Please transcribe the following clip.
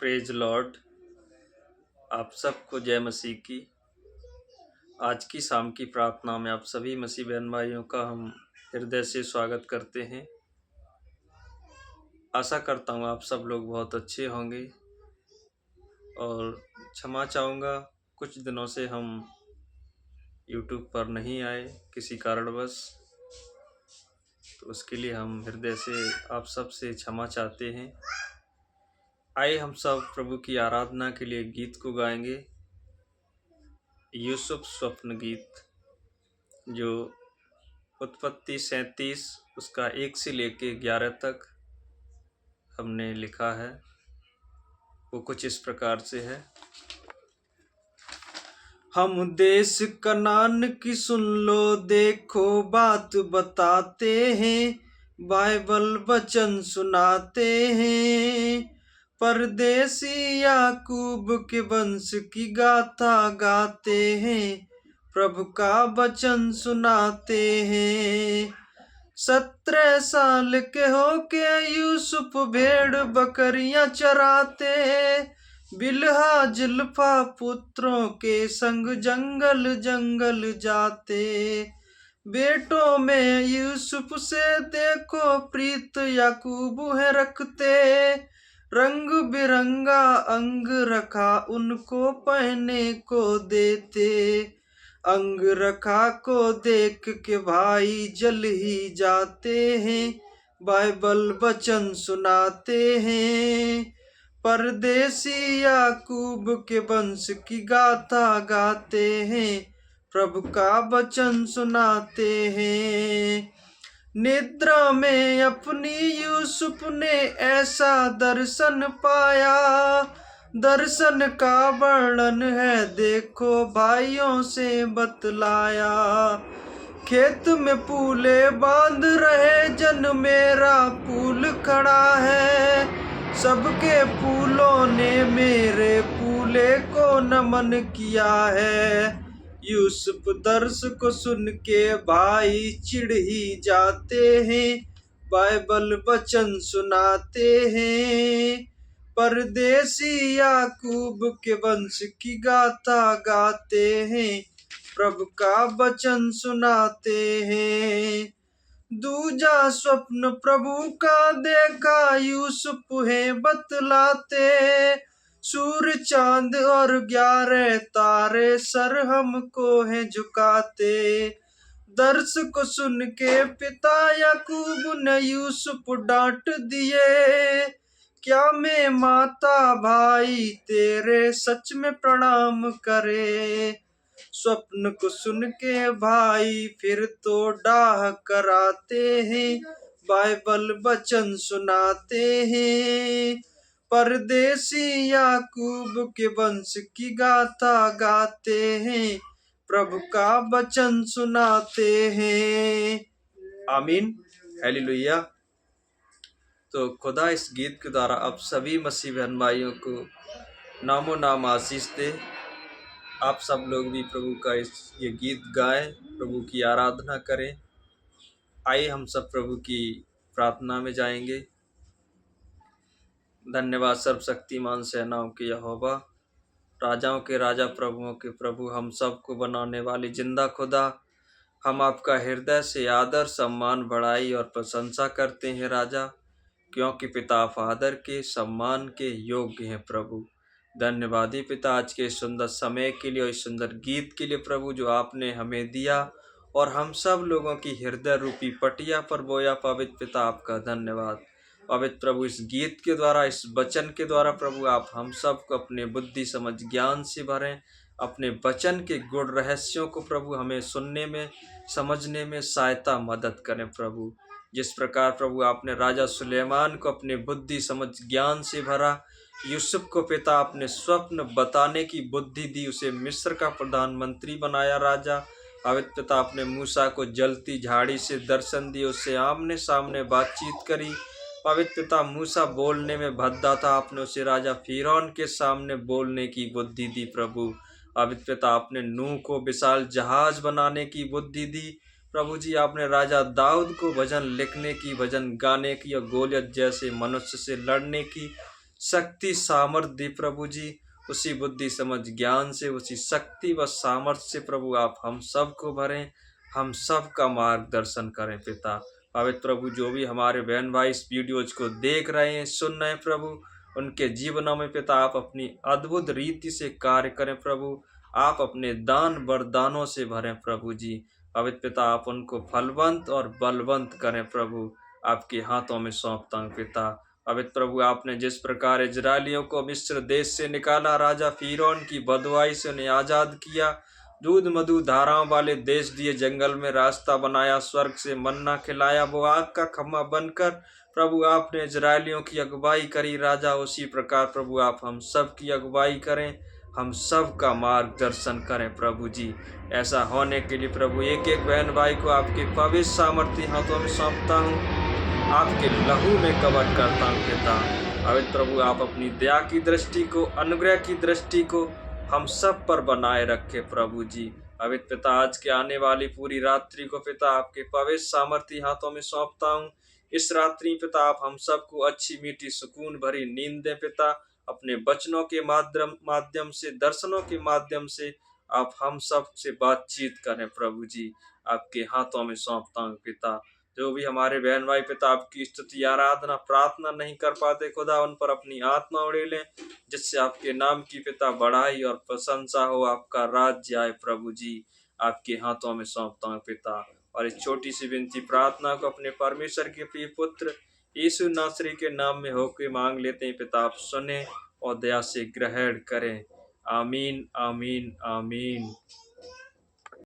Praise Lord. आप सबको जय मसीह की। आज की शाम की प्रार्थना में आप सभी मसीह बहन भाइयों का हम हृदय से स्वागत करते हैं। आशा करता हूँ आप सब लोग बहुत अच्छे होंगे और क्षमा चाहूँगा कुछ दिनों से हम YouTube पर नहीं आए किसी कारणवश, तो उसके लिए हम हृदय से आप सब से क्षमा चाहते हैं। आइए हम सब प्रभु की आराधना के लिए गीत को गाएंगे। यूसुफ स्वप्न गीत जो उत्पत्ति 37 उसका 1 से लेके 11 तक हमने लिखा है, वो कुछ इस प्रकार से है। हम देश कनान की सुन लो, देखो बात बताते हैं, बाइबल वचन सुनाते हैं। परदेसी याकूब के वंश की गाथा गाते हैं, प्रभु का वचन सुनाते हैं। 17 साल के होके यूसुफ भेड़ बकरियां चराते, बिल्हा जुल्फा पुत्रों के संग जंगल जंगल जाते। बेटों में यूसुफ से देखो प्रीत याकूब है रखते, रंग बिरंगा अंग रखा उनको पहनने को देते। अंग रखा को देख के भाई जल ही जाते हैं, बाइबल वचन सुनाते हैं। परदेसी याकूब के वंश की गाथा गाते हैं, प्रभु का वचन सुनाते हैं। निद्रा में अपनी यूसुफ ने ऐसा दर्शन पाया, दर्शन का वर्णन है देखो भाइयों से बतलाया। खेत में पूले बांध रहे जन, मेरा पूल खड़ा है, सबके पूलों ने मेरे पूले को नमन किया है। यूसुफ दर्श को सुन के भाई चिढ़ ही जाते हैं, बाइबल वचन सुनाते हैं। परदेसी याकूब के वंश की गाथा गाते हैं, प्रभु का वचन सुनाते हैं। दूजा स्वप्न प्रभु का देखा यूसुफ है बतलाते, सूर्य चांद और 11 तारे सर हमको है झुकाते। दर्श को सुन के पिता याकूब ने यूसुफ डांट दिए, क्या मैं माता भाई तेरे सच में प्रणाम करे। स्वप्न को सुन के भाई फिर तो डाह कराते हैं, बाइबल वचन सुनाते हैं। परदेसी याकूब के वंश की गाथा गाते हैं, प्रभु का वचन सुनाते हैं। आमीन, हालेलुया। तो खुदा इस गीत के द्वारा आप सभी मसीह बहन भाइयों को नामो नाम आशीष दे। आप सब लोग भी प्रभु का ये गीत गाएं, प्रभु की आराधना करें। आइए हम सब प्रभु की प्रार्थना में जाएंगे। धन्यवाद सर्वशक्तिमान सेनाओं के यहोवा, राजाओं के राजा, प्रभुओं के प्रभु, हम सब को बनाने वाले जिंदा खुदा, हम आपका हृदय से आदर सम्मान बढ़ाई और प्रशंसा करते हैं राजा, क्योंकि पिता फादर के सम्मान के योग्य हैं प्रभु। धन्यवाद ही पिता आज के सुंदर समय के लिए और इस सुंदर गीत के लिए प्रभु जो आपने हमें दिया और हम सब लोगों की हृदय रूपी पटिया पर बोया। पवित्र पिता आपका धन्यवाद। पवित्र प्रभु इस गीत के द्वारा, इस वचन के द्वारा प्रभु आप हम सब को अपने बुद्धि समझ ज्ञान से भरें। अपने वचन के गुण रहस्यों को प्रभु हमें सुनने में समझने में सहायता मदद करें प्रभु। जिस प्रकार प्रभु आपने राजा सुलेमान को अपने बुद्धि समझ ज्ञान से भरा, यूसुफ को पिता आपने स्वप्न बताने की बुद्धि दी, उसे मिस्र का प्रधानमंत्री बनाया राजा। पवित्र पिता आपने मूसा को जलती झाड़ी से दर्शन दिए, उससे आमने सामने बातचीत करी। पवित्र पिता मूसा बोलने में भद्दा था, आपने उसे राजा फिरौन के सामने बोलने की बुद्धि दी प्रभु। पवित्र पिता आपने नूह को विशाल जहाज बनाने की बुद्धि दी प्रभु जी। आपने राजा दाऊद को भजन लिखने की, भजन गाने की और गोलियत जैसे मनुष्य से लड़ने की शक्ति सामर्थ्य दी प्रभु जी। उसी बुद्धि समझ ज्ञान से, उसी शक्ति व सामर्थ्य से प्रभु आप हम सबको भरें, हम सब का मार्गदर्शन करें पिता। पवित्र प्रभु, जो भी हमारे बहन भाई इस वीडियोज को देख रहे हैं, सुन रहे हैं प्रभु, उनके जीवनों में पिता आप अपनी अद्भुत रीति से कार्य करें प्रभु। आप अपने दान वरदानों से भरें प्रभु जी। पवित्र पिता, आप उनको फलवंत और बलवंत करें प्रभु। आपके हाथों में सौंपता हूँ पिता। पवित्र प्रभु, आपने जिस प्रकार इजरायलियों को मिस्र देश से निकाला, राजा फिरौन की बदवाई से उन्हें आजाद किया, दूध मधु धाराओं वाले देश दिए, जंगल में रास्ता बनाया, स्वर्ग से मन्ना खिलाया, वो आग का खम्मा बनकर प्रभु आपने इजरायलियों की अगुवाई करी राजा। उसी प्रकार प्रभु आप हम सब की अगुवाई करें, हम सब का मार्गदर्शन करें प्रभु जी। ऐसा होने के लिए प्रभु एक एक बहन भाई को आपके पवित्र सामर्थ्य हाथों में सौंपता हूँ, आपके लहू में कवर करता हूँ पिता। पवित्र प्रभु, आप अपनी दया की दृष्टि को, अनुग्रह की दृष्टि को हम सब पर बनाए रखे प्रभु जी। पवित्र पिता, आज के आने वाली पूरी रात्रि को पिता आपके पवित्र सामर्थ्य हाथों में सौंपता हूँ। इस रात्रि पिता आप हम सबको अच्छी मीठी सुकून भरी नींद दें पिता। अपने वचनों के माध्यम से, दर्शनों के माध्यम से आप हम सब से बातचीत करें प्रभु जी। आपके हाथों में सौंपता हूँ पिता। जो भी हमारे बहन भाई पिता आपकी स्तुति आराधना प्रार्थना नहीं कर पाते खुदा, उन पर अपनी आत्मा उड़ेलें, जिससे आपके नाम की पिता बढ़ाई और प्रशंसा हो, आपका राज्य आए प्रभु जी। आपके हाथों में सौंपता हूँ पिता। और इस छोटी सी विनती प्रार्थना को अपने परमेश्वर के प्रिय पुत्र यीशु नासरी के नाम में होके मांग लेते हैं पिता। आप सुने और दया से ग्रहण करें। आमीन आमीन आमीन।